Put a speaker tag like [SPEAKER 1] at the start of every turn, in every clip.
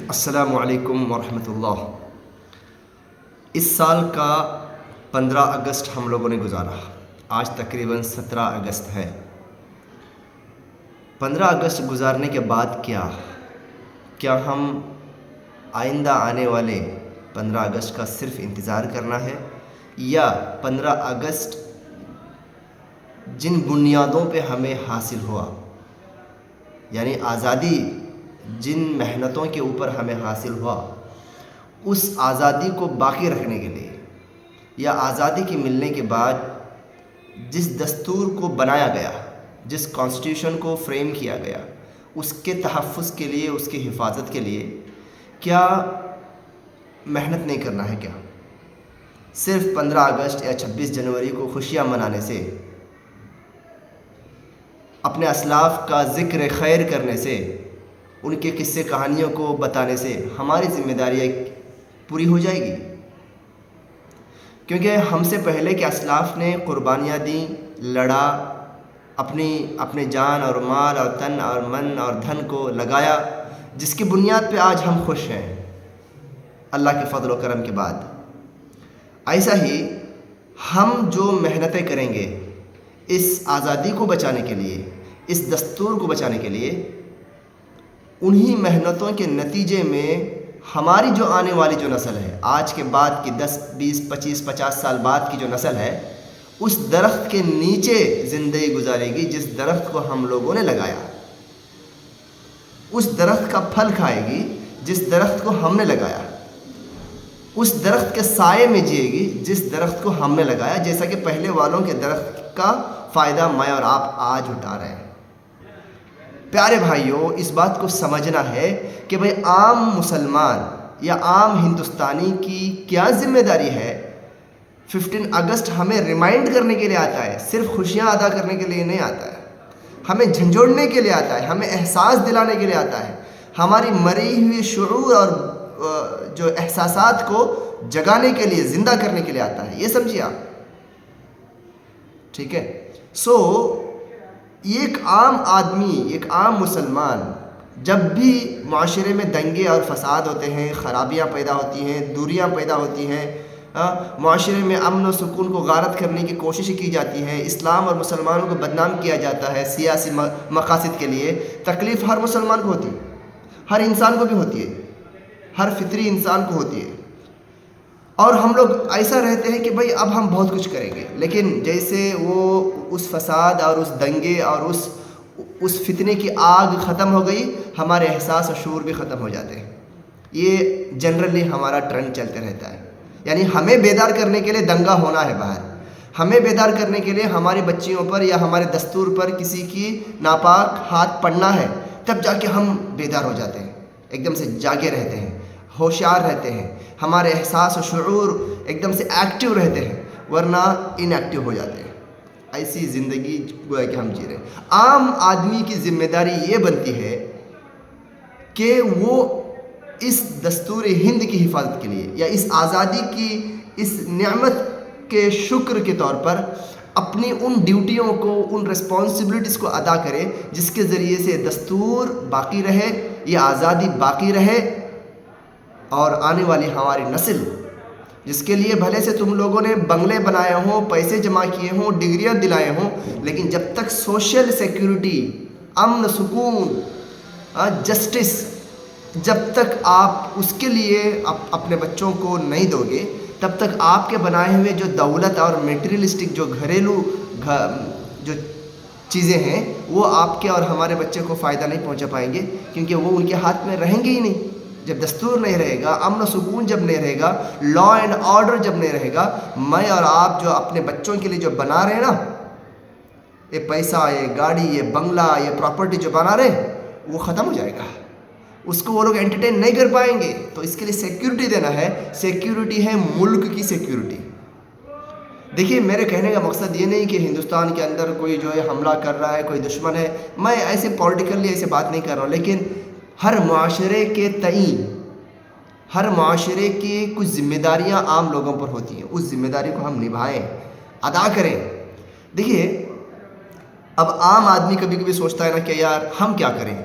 [SPEAKER 1] السلام علیکم ورحمۃ اللہ۔ اس سال کا 15 اگست ہم لوگوں نے گزارا، آج تقریباً 17 اگست ہے۔ 15 اگست گزارنے کے بعد کیا ہم آئندہ آنے والے 15 اگست کا صرف انتظار کرنا ہے، یا 15 اگست جن بنیادوں پہ ہمیں حاصل ہوا، یعنی آزادی جن محنتوں کے اوپر ہمیں حاصل ہوا، اس آزادی کو باقی رکھنے کے لیے، یا آزادی کے ملنے کے بعد جس دستور کو بنایا گیا، جس کانسٹیٹیوشن کو فریم کیا گیا، اس کے تحفظ کے لیے، اس کی حفاظت کے لیے کیا محنت نہیں کرنا ہے؟ کیا صرف 15 اگست یا 26 جنوری کو خوشیاں منانے سے، اپنے اسلاف کا ذکر خیر کرنے سے، ان کے قصے کہانیوں کو بتانے سے ہماری ذمہ داریاں پوری ہو جائے گی؟ کیونکہ ہم سے پہلے کے اسلاف نے قربانیاں دیں، لڑا، اپنے جان اور مال اور تن اور من اور دھن کو لگایا، جس کی بنیاد پہ آج ہم خوش ہیں اللہ کے فضل و کرم کے بعد۔ ایسا ہی ہم جو محنتیں کریں گے اس آزادی کو بچانے کے لیے، اس دستور کو بچانے کے لیے، انہی محنتوں کے نتیجے میں ہماری جو آنے والی جو نسل ہے، آج کے بعد کی 10 20 25 50 سال بعد کی جو نسل ہے، اس درخت کے نیچے زندگی گزارے گی جس درخت کو ہم لوگوں نے لگایا، اس درخت کا پھل کھائے گی جس درخت کو ہم نے لگایا، اس درخت کے سائے میں جیے گی جس درخت کو ہم نے لگایا، جیسا کہ پہلے والوں کے درخت کا فائدہ میں اور آپ آج اٹھا رہے ہیں۔ پیارے بھائیوں، اس بات کو سمجھنا ہے کہ بھئی عام مسلمان یا عام ہندوستانی کی کیا ذمہ داری ہے۔ 15 اگست ہمیں ریمائنڈ کرنے کے لیے آتا ہے، صرف خوشیاں ادا کرنے کے لیے نہیں آتا ہے، ہمیں جھنجھوڑنے کے لیے آتا ہے، ہمیں احساس دلانے کے لیے آتا ہے، ہماری مری ہوئی شعور اور جو احساسات کو جگانے کے لیے، زندہ کرنے کے لیے آتا ہے، یہ سمجھیے آپ، ٹھیک ہے؟ ایک عام آدمی، ایک عام مسلمان جب بھی معاشرے میں دنگے اور فساد ہوتے ہیں، خرابیاں پیدا ہوتی ہیں، دوریاں پیدا ہوتی ہیں، معاشرے میں امن و سکون کو غارت کرنے کی کوشش کی جاتی ہے، اسلام اور مسلمانوں کو بدنام کیا جاتا ہے سیاسی مقاصد کے لیے، تکلیف ہر مسلمان کو ہوتی ہے، ہر انسان کو بھی ہوتی ہے، ہر فطری انسان کو ہوتی ہے، اور ہم لوگ ایسا رہتے ہیں کہ بھئی اب ہم بہت کچھ کریں گے، لیکن جیسے وہ اس فساد اور اس دنگے اور اس فتنے کی آگ ختم ہو گئی، ہمارے احساس و شعور بھی ختم ہو جاتے ہیں۔ یہ جنرلی ہمارا ٹرینڈ چلتے رہتا ہے، یعنی ہمیں بیدار کرنے کے لیے دنگا ہونا ہے باہر، ہمیں بیدار کرنے کے لیے ہماری بچیوں پر یا ہمارے دستور پر کسی کی ناپاک ہاتھ پڑنا ہے، تب جا کے ہم بیدار ہو جاتے ہیں، ایک دم سے جاگے رہتے ہیں، ہوشیار رہتے ہیں، ہمارے احساس و شعور ایک دم سے ایکٹیو رہتے ہیں، ورنہ ان ایکٹیو ہو جاتے ہیں۔ ایسی زندگی گویا کہ ہم جی رہے ہیں۔ عام آدمی کی ذمہ داری یہ بنتی ہے کہ وہ اس دستور ہند کی حفاظت کے لیے، یا اس آزادی کی اس نعمت کے شکر کے طور پر اپنی ان ڈیوٹیوں کو، ان ریسپانسبلٹیز کو ادا کرے جس کے ذریعے سے دستور باقی رہے، یہ آزادی باقی رہے، اور آنے والی ہماری نسل جس کے لیے بھلے سے تم لوگوں نے بنگلے بنائے ہوں، پیسے جمع کیے ہوں، ڈگریاں دلائے ہوں، لیکن جب تک سوشل سیکیورٹی، امن، سکون، جسٹس، جب تک آپ اس کے لیے اپنے بچوں کو نہیں دو گے، تب تک آپ کے بنائے ہوئے جو دولت اور میٹیریلسٹک جو گھریلو جو چیزیں ہیں، وہ آپ کے اور ہمارے بچے کو فائدہ نہیں پہنچا پائیں گے، کیونکہ وہ ان کے ہاتھ میں رہیں گے ہی نہیں۔ جب دستور نہیں رہے گا، امن و سکون جب نہیں رہے گا، لا اینڈ آرڈر جب نہیں رہے گا، میں اور آپ جو اپنے بچوں کے لیے جو بنا رہے ہیں نا، یہ پیسہ، یہ گاڑی، یہ بنگلہ، یہ پراپرٹی جو بنا رہے ہیں، وہ ختم ہو جائے گا، اس کو وہ لوگ انٹرٹین نہیں کر پائیں گے۔ تو اس کے لیے سیکیورٹی دینا ہے، سیکیورٹی ہے ملک کی سیکیورٹی۔ دیکھیے، میرے کہنے کا مقصد یہ نہیں کہ ہندوستان کے اندر کوئی جو ہے حملہ کر رہا ہے، کوئی دشمن ہے، میں ایسے پولیٹیکلی ایسے بات نہیں کر رہا ہوں، لیکن ہر معاشرے کے تئیں، ہر معاشرے کی کچھ ذمہ داریاں عام لوگوں پر ہوتی ہیں، اس ذمہ داری کو ہم نبھائیں، ادا کریں۔ دیکھیے، اب عام آدمی کبھی کبھی سوچتا ہے نا کہ یار ہم کیا کریں،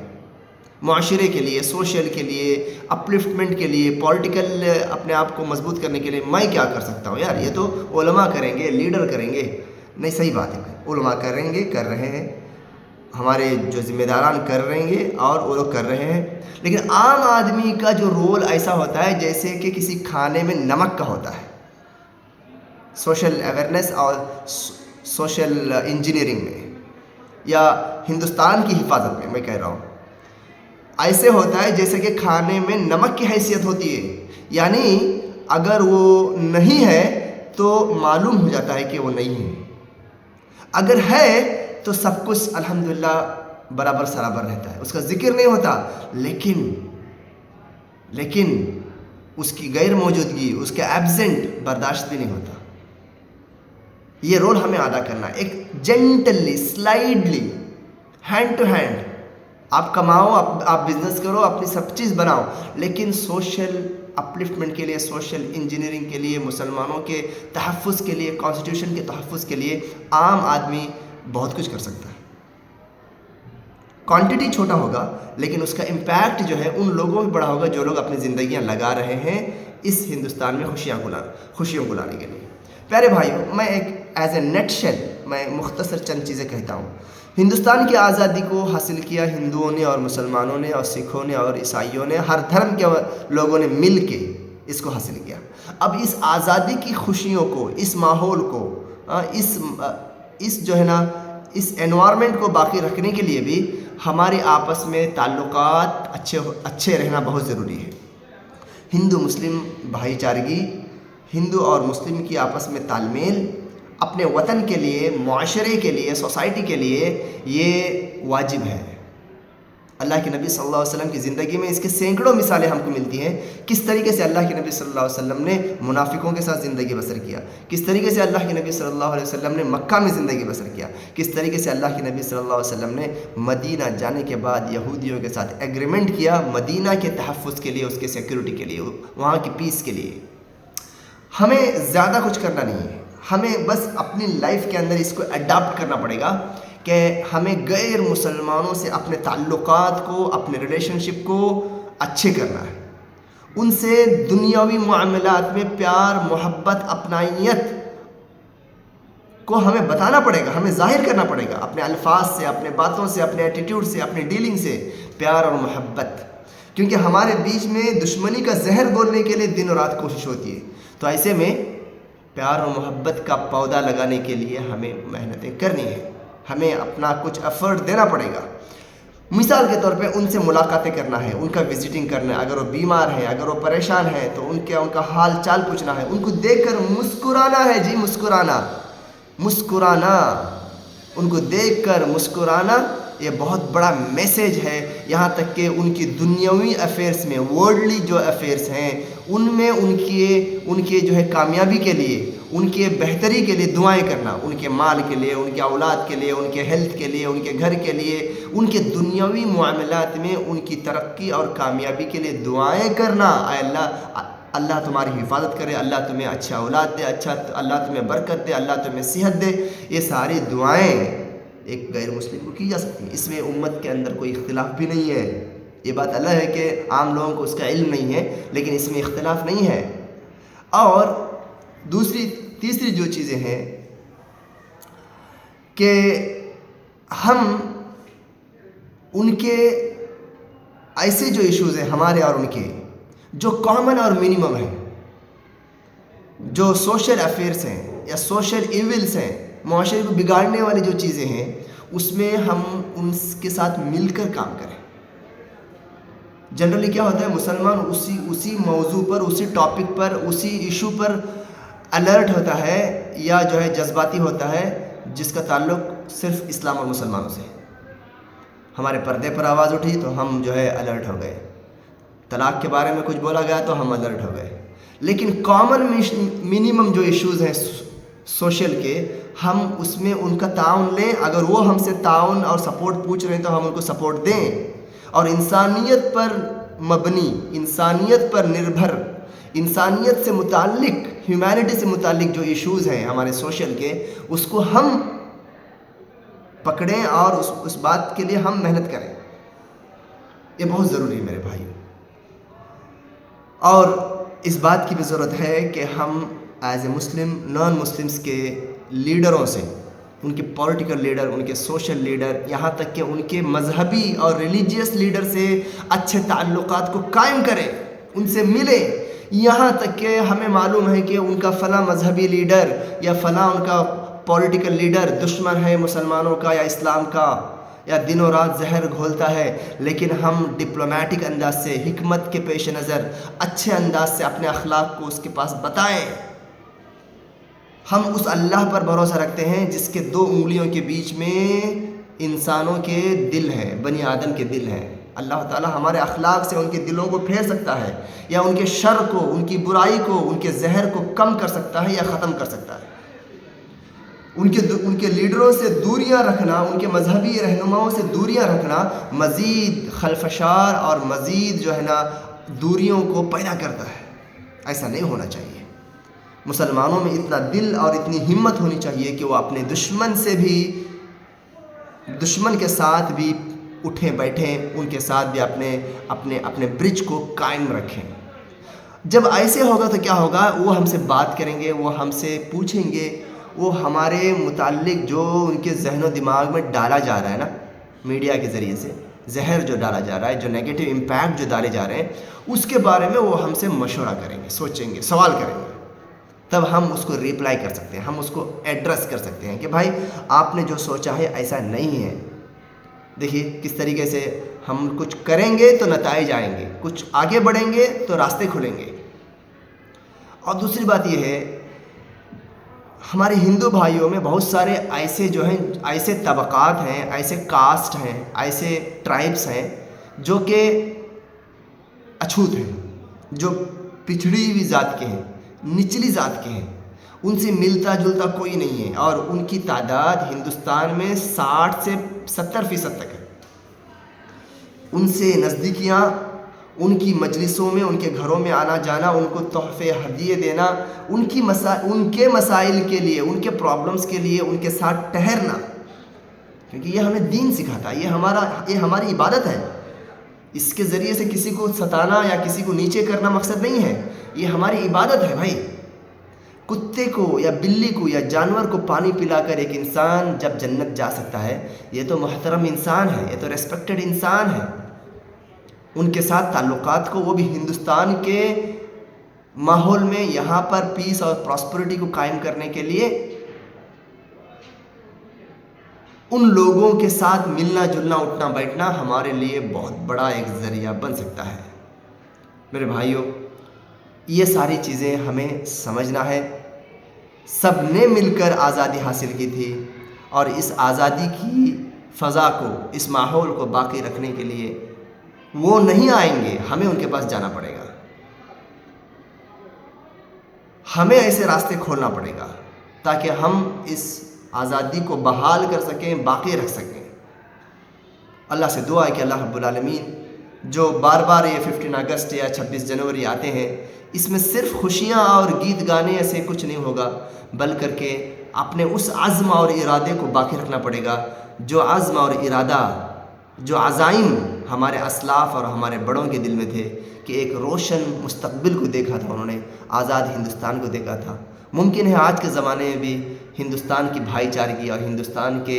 [SPEAKER 1] معاشرے کے لیے، سوشل کے لیے، اپلفٹمنٹ کے لیے، پولیٹیکل اپنے آپ کو مضبوط کرنے کے لیے میں کیا کر سکتا ہوں؟ یار یہ تو علماء کریں گے، لیڈر کریں گے. نہیں، صحیح بات ہے بھائی، علماء کریں گے، کر رہے ہیں، ہمارے جو ذمہ داران کر رہیں گے اور وہ لوگ کر رہے ہیں. لیکن عام آدمی کا جو رول ایسا ہوتا ہے جیسے کہ کسی کھانے میں نمک کا ہوتا ہے. سوشل اویئرنیس اور سوشل انجینئرنگ میں یا ہندوستان کی حفاظت میں کہہ رہا ہوں، ایسے ہوتا ہے جیسے کہ کھانے میں نمک کی حیثیت ہوتی ہے. یعنی اگر وہ نہیں ہے تو معلوم ہو جاتا ہے کہ وہ نہیں ہے، اگر ہے تو سب کچھ الحمدللہ برابر سرابر رہتا ہے، اس کا ذکر نہیں ہوتا. لیکن اس کی غیر موجودگی، اس کا ایبسنٹ برداشت بھی نہیں ہوتا. یہ رول ہمیں ادا کرنا ہے، ایک جینٹلی، سلائڈلی، ہینڈ ٹو ہینڈ. آپ کماؤ، آپ بزنس کرو، اپنی سب چیز بناؤ، لیکن سوشل اپلفٹمنٹ کے لیے، سوشل انجینئرنگ کے لیے، مسلمانوں کے تحفظ کے لیے، کانسٹیٹیوشن کے تحفظ کے لیے عام آدمی بہت کچھ کر سکتا ہے. کوانٹٹی چھوٹا ہوگا لیکن اس کا امپیکٹ جو ہے ان لوگوں میں بڑا ہوگا جو لوگ اپنی زندگیاں لگا رہے ہیں اس ہندوستان میں خوشیوں کو لانے کے لیے. پیارے بھائیو، میں ایک ایز اے نیٹ شیل میں مختصر چند چیزیں کہتا ہوں. ہندوستان کی آزادی کو حاصل کیا ہندوؤں نے اور مسلمانوں نے اور سکھوں نے اور عیسائیوں نے، ہر دھرم کے لوگوں نے مل کے اس کو حاصل کیا. اب اس آزادی کی خوشیوں کو، اس ماحول کو، اس جو ہے نا، اس انوائرمنٹ کو باقی رکھنے کے لیے بھی ہمارے آپس میں تعلقات اچھے رہنا بہت ضروری ہے. ہندو مسلم بھائی چارگی، ہندو اور مسلم کی آپس میں تال میل اپنے وطن کے لیے، معاشرے کے لیے، سوسائٹی کے لیے یہ واجب ہے. اللہ کے نبی صلی اللہ علیہ وسلم کی زندگی میں اس کے سینکڑوں مثالیں ہم کو ملتی ہیں. کس طریقے سے اللہ کے نبی صلی اللہ علیہ وسلم نے منافقوں کے ساتھ زندگی بسر کیا، کس طریقے سے اللہ کے نبی صلی اللہ علیہ وسلم نے مکہ میں زندگی بسر کیا، کس طریقے سے اللہ کے نبی صلی اللہ علیہ وسلم نے مدینہ جانے کے بعد یہودیوں کے ساتھ ایگریمنٹ کیا مدینہ کے تحفظ کے لیے، اس کے سیکیورٹی کے لیے، وہاں کی پیس کے لیے. ہمیں زیادہ کچھ کرنا نہیں ہے، ہمیں بس اپنی لائف کے اندر اس کو اڈاپٹ کرنا پڑے گا کہ ہمیں غیر مسلمانوں سے اپنے تعلقات کو، اپنے ریلیشن شپ کو اچھے کرنا ہے. ان سے دنیاوی معاملات میں پیار، محبت، اپنائیت کو ہمیں بتانا پڑے گا، ہمیں ظاہر کرنا پڑے گا اپنے الفاظ سے، اپنے باتوں سے، اپنے ایٹیٹیوڈ سے، اپنے ڈیلنگ سے، پیار اور محبت. کیونکہ ہمارے بیچ میں دشمنی کا زہر گھولنے کے لیے دن اور رات کوشش ہوتی ہے. تو ایسے میں پیار اور محبت کا پودا لگانے کے لیے ہمیں محنتیں کرنی ہیں، ہمیں اپنا کچھ ایفرٹ دینا پڑے گا. مثال کے طور پہ ان سے ملاقاتیں کرنا ہے، ان کا وزٹنگ کرنا ہے. اگر وہ بیمار ہیں، اگر وہ پریشان ہیں تو ان کا حال چال پوچھنا ہے، ان کو دیکھ کر مسکرانا ہے. جی مسکرانا، ان کو دیکھ کر مسکرانا یہ بہت بڑا میسیج ہے. یہاں تک کہ ان کی دنیاوی افیئرس میں، ورلڈلی جو افیئرس ہیں ان میں ان کے جو ہے کامیابی کے لیے، ان کے بہتری کے لیے دعائیں کرنا، ان کے مال کے لیے، ان کے اولاد کے لیے، ان کے ہیلتھ کے لیے، ان کے گھر کے لیے، ان کے دنیاوی معاملات میں ان کی ترقی اور کامیابی کے لیے دعائیں کرنا. اے اللہ تمہاری حفاظت کرے، اللہ تمہیں اچھا اولاد دے، اللہ تمہیں برکت دے، اللہ تمہیں صحت دے. یہ ساری دعائیں ایک غیر مسلم کو کی جا سکتی ہیں. اس میں امت کے اندر کوئی اختلاف بھی نہیں ہے. یہ بات الگ ہے کہ عام لوگوں کو اس کا علم نہیں ہے، لیکن اس میں اختلاف نہیں ہے. اور تیسری جو چیزیں ہیں کہ ہم ان کے ایسے جو ایشوز ہیں ہمارے اور ان کے، جو کامن اور منیمم ہیں، جو سوشل افیئرس ہیں یا سوشل ایونٹس ہیں، معاشرے کو بگاڑنے والی جو چیزیں ہیں، اس میں ہم ان کے ساتھ مل کر کام کریں. جنرلی کیا ہوتا ہے، مسلمان اسی موضوع پر، اسی ٹاپک پر، اسی ایشو پر الرٹ ہوتا ہے یا جو ہے جذباتی ہوتا ہے جس کا تعلق صرف اسلام اور مسلمانوں سے ہے. ہمارے پردے پر آواز اٹھی تو ہم جو ہے الرٹ ہو گئے، طلاق کے بارے میں کچھ بولا گیا تو ہم الرٹ ہو گئے. لیکن کامن منیمم جو ایشوز ہیں سوشل کے، ہم اس میں ان کا تعاون لیں. اگر وہ ہم سے تعاون اور سپورٹ پوچھ رہے ہیں تو ہم ان کو سپورٹ دیں. اور انسانیت پر مبنی، انسانیت پر نربھر، انسانیت سے متعلق، ہیومینٹی سے متعلق جو ایشوز ہیں ہمارے سوشل کے، اس کو ہم پکڑیں اور اس بات کے لیے ہم محنت کریں. یہ بہت ضروری ہے میرے بھائی. اور اس بات کی بھی ضرورت ہے کہ ہم as a Muslim non Muslims کے لیڈروں سے، ان کے پولیٹیکل لیڈر، ان کے سوشل لیڈر، یہاں تک کہ ان کے مذہبی اور ریلیجیس لیڈر سے اچھے تعلقات کو قائم کریں، ان سے ملیں. یہاں تک کہ ہمیں معلوم ہے کہ ان کا فلاں مذہبی لیڈر یا فلاں ان کا پولیٹیکل لیڈر دشمن ہے مسلمانوں کا یا اسلام کا، یا دن و رات زہر گھولتا ہے، لیکن ہم ڈپلومیٹک انداز سے، حکمت کے پیش نظر، اچھے انداز سے اپنے اخلاق کو اس کے پاس بتائیں. ہم اس اللہ پر بھروسہ رکھتے ہیں جس کے 2 انگلیوں کے بیچ میں انسانوں کے دل ہیں، بنی آدم کے دل ہیں. اللہ تعالیٰ ہمارے اخلاق سے ان کے دلوں کو پھیر سکتا ہے، یا ان کے شر کو، ان کی برائی کو، ان کے زہر کو کم کر سکتا ہے یا ختم کر سکتا ہے. ان کے لیڈروں سے دوریاں رکھنا، ان کے مذہبی رہنماؤں سے دوریاں رکھنا مزید خلفشار اور مزید جو ہے نا دوریوں کو پیدا کرتا ہے. ایسا نہیں ہونا چاہیے. مسلمانوں میں اتنا دل اور اتنی ہمت ہونی چاہیے کہ وہ اپنے دشمن کے ساتھ بھی اٹھیں بیٹھیں، ان کے ساتھ بھی اپنے برج کو قائم رکھیں. جب ایسے ہوگا تو کیا ہوگا، وہ ہم سے بات کریں گے، وہ ہم سے پوچھیں گے، وہ ہمارے متعلق جو ان کے ذہن و دماغ میں ڈالا جا رہا ہے نا میڈیا کے ذریعے سے، زہر جو ڈالا جا رہا ہے، جو نیگیٹو امپیکٹ جو ڈالے جا رہے ہیں، اس کے بارے میں وہ ہم سے مشورہ کریں گے، سوچیں گے، سوال کریں گے. تب ہم اس کو ریپلائی کر سکتے ہیں، ہم اس کو ایڈریس کر سکتے ہیں کہ بھائی آپ نے جو سوچا ہے ایسا نہیں ہے. دیکھیے کس طریقے سے ہم کچھ کریں گے تو نتائج آئیں گے، کچھ آگے بڑھیں گے تو راستے کھلیں گے. اور دوسری بات یہ ہے، ہمارے ہندو بھائیوں میں بہت سارے ایسے طبقات ہیں، ایسے کاسٹ ہیں، ایسے ٹرائبس ہیں جو کہ اچھوت ہیں، جو پچھڑی ہوئی ذات کے ہیں، نچلی ذات کے ہیں. ان سے ملتا جلتا کوئی نہیں ہے، اور ان کی تعداد ہندوستان میں 60 سے 70% تک ہے. ان سے نزدیکیاں، ان کی مجلسوں میں، ان کے گھروں میں آنا جانا، ان کو تحفے ہدیے دینا، ان کے مسائل کے لیے، ان کے پرابلمس کے لیے ان کے ساتھ ٹہرنا، کیونکہ یہ ہمیں دین سکھاتا ہے، یہ ہماری عبادت ہے. اس کے ذریعے سے کسی کو ستانا یا کسی کو نیچے کرنا مقصد نہیں ہے، یہ ہماری عبادت ہے بھائی. کتے کو یا بلی کو یا جانور کو پانی پلا کر ایک انسان جب جنت جا سکتا ہے، یہ تو محترم انسان ہے، یہ تو ریسپیکٹڈ انسان ہے. ان کے ساتھ تعلقات کو، وہ بھی ہندوستان کے ماحول میں، یہاں پر پیس اور پراسپرٹی کو قائم کرنے کے لیے ان لوگوں کے ساتھ ملنا جلنا، اٹھنا بیٹھنا ہمارے لیے بہت بڑا ایک ذریعہ بن سکتا ہے. میرے بھائیوں، یہ ساری چیزیں ہمیں سمجھنا ہے. سب نے مل کر آزادی حاصل کی تھی، اور اس آزادی کی فضا کو، اس ماحول کو باقی رکھنے کے لیے وہ نہیں آئیں گے، ہمیں ان کے پاس جانا پڑے گا. ہمیں ایسے راستے کھولنا پڑے گا تاکہ ہم اس آزادی کو بحال کر سکیں، باقی رکھ سکیں. اللہ سے دعا ہے کہ اللہ رب العالمین جو بار بار یہ 15 اگست یا 26 جنوری آتے ہیں، اس میں صرف خوشیاں اور گیت گانے سے کچھ نہیں ہوگا، بلکہ کہ اپنے اس عزم اور ارادے کو باقی رکھنا پڑے گا، جو عزم اور ارادہ، جو عزائم ہمارے اسلاف اور ہمارے بڑوں کے دل میں تھے، کہ ایک روشن مستقبل کو دیکھا تھا، انہوں نے آزاد ہندوستان کو دیکھا تھا. ممکن ہے آج کے زمانے میں بھی ہندوستان کی بھائی چارگی اور ہندوستان کے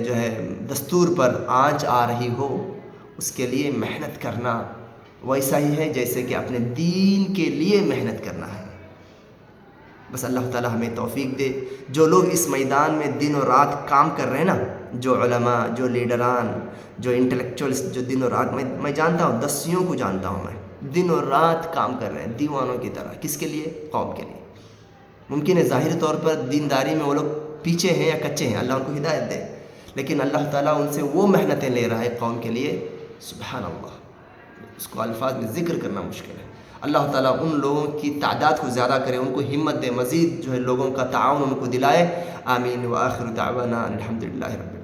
[SPEAKER 1] جو ہے دستور پر آنچ آ رہی ہو، اس کے لیے محنت کرنا ویسا ہی ہے جیسے کہ اپنے دین کے لیے محنت کرنا ہے. بس اللہ تعالی ہمیں توفیق دے. جو لوگ اس میدان میں دن و رات کام کر رہے ہیں نا، جو علماء، جو لیڈران، جو انٹلیکچوئلس، جو دن و رات، میں جانتا ہوں، دسیوں کو جانتا ہوں، میں دن و رات کام کر رہے ہیں دیوانوں کی طرح. کس کے لیے؟ قوم کے لیے. ممکن ہے ظاہری طور پر دینداری میں وہ لوگ پیچھے ہیں یا کچے ہیں، اللہ ان کو ہدایت دے، لیکن اللہ تعالیٰ ان سے وہ محنتیں لے رہا ہے قوم کے لیے. سبحان اللہ، اس کو الفاظ میں ذکر کرنا مشکل ہے. اللہ تعالیٰ ان لوگوں کی تعداد کو زیادہ کرے، ان کو ہمت دے، مزید جو ہے لوگوں کا تعاون ان کو دلائے. آمین. وآخر دعوانا الحمدللہ رب العالمین.